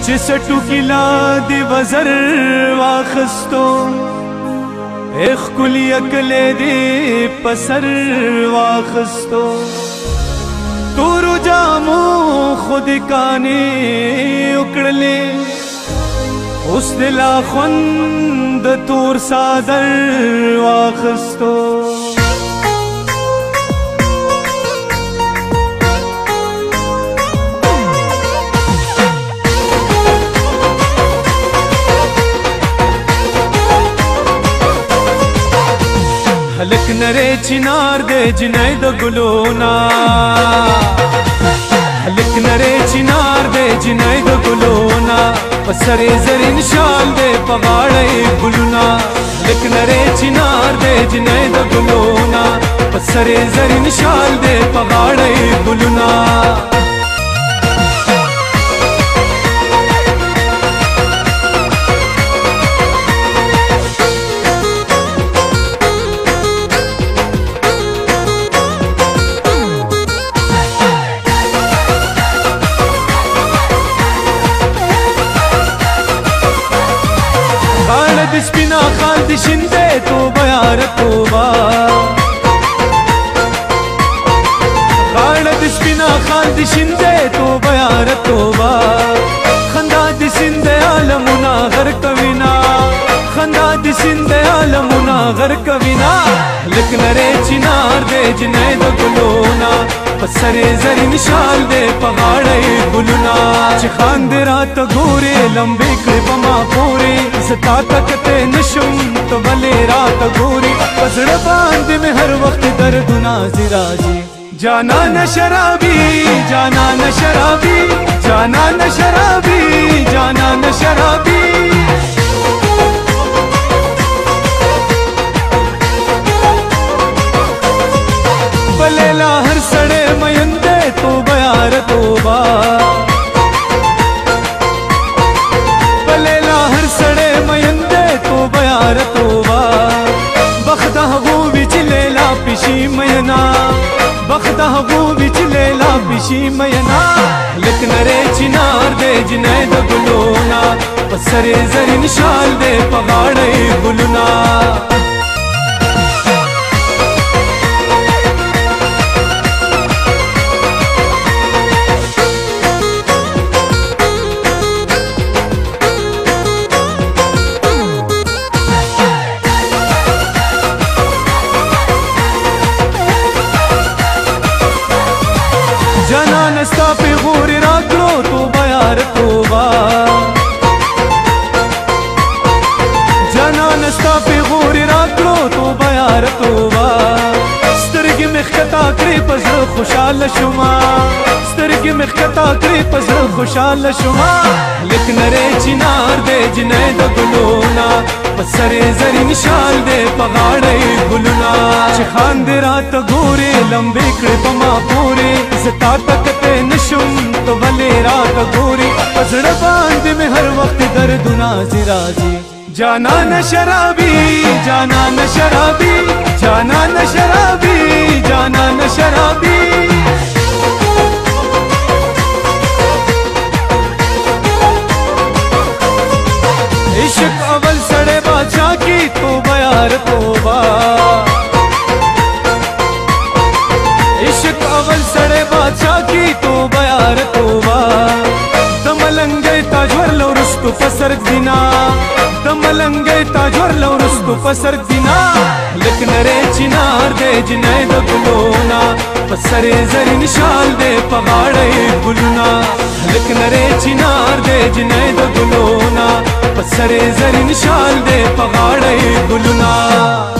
چې سټو کلا دی وزر واخستو اخ کلی اکل دی پسر واخستو تورو جامو خود کانی اکڑلے اس دلا خوند تور صادر واخستو हलक नरे चिनार दे जिनाई द गुलोना हलक नरे चिनार दे जिनाई द गुलोना पसरे जरिन शाल दे पगाड़े गुलुना हलक नरे चिनार दे जिनाई द गुलोना पसरे जरिन शाल दे पगाड़े गुलुना سپینا خال دی شنده توبه یار توبه غاړه د سپینا خال دی شنده توبه یار توبه خندا دی سنده عالمونه غر کوینا خندا دی سنده عالمونه غر کوینا لک نری چنار دی جنې د ګلونا پسره زرین شال دی پغاړې ګلونا چې خاند رات ګوري لمبې کړې پما پوري زتا تکته نشم تو بلې رات ګوري پسړ باندې مې هر وخت دردونه زراجي جانا نہ شرابی جانا نہ شرابی جانا نہ شرابی جانا نہ شرابی بلیلا ہر سڑے میندے توبہ یار توبہ بلیلا ہر سڑے میندے توبہ یار توبہ بخدہ غو وچ لیلا پشی مینا بخدہ غو وچ لیلا پشی مینا لک نرے چنار دے جنې د ګلونا پسرے زرین شال دے پغاڑے گلونا جانا نستا پہ غور راکلو توبہ یار توبہ جانا نستا پہ غور راکلو توبہ یار توبہ سترگی مخکتا کری پزر خوشحال شما سترگی مخکتا کری پزر خوشحال شما لک نرے چنار دے جنې د ګلونا پسرے زرین شال دے پغاڑے گلونا چې خاند رات ګوري لمبې کړې پما پوري زتا تکته نشم تو بلې رات ګوري پزړ باندې مې هر وخت دردونه زراجي جانا نہ شرابی جانا نہ شرابی جانا نہ شرابی جانا نہ شرابی عشق اول سڑے بادشاہ کی توبہ یار توبہ عشق اول سڑے بادشاہ کی توبہ یار توبہ دملنگے تاجور لو رستو فسر دینا دملنگے تاجور لو رستو فسر دینا لک نرے چنار دے جنې د ګلونا پسرے زرین شال دے پغاڑے گلونا لک نرے چنار دے جنې د ګلونا پسرے زرین شال دے پغاڑے گلونا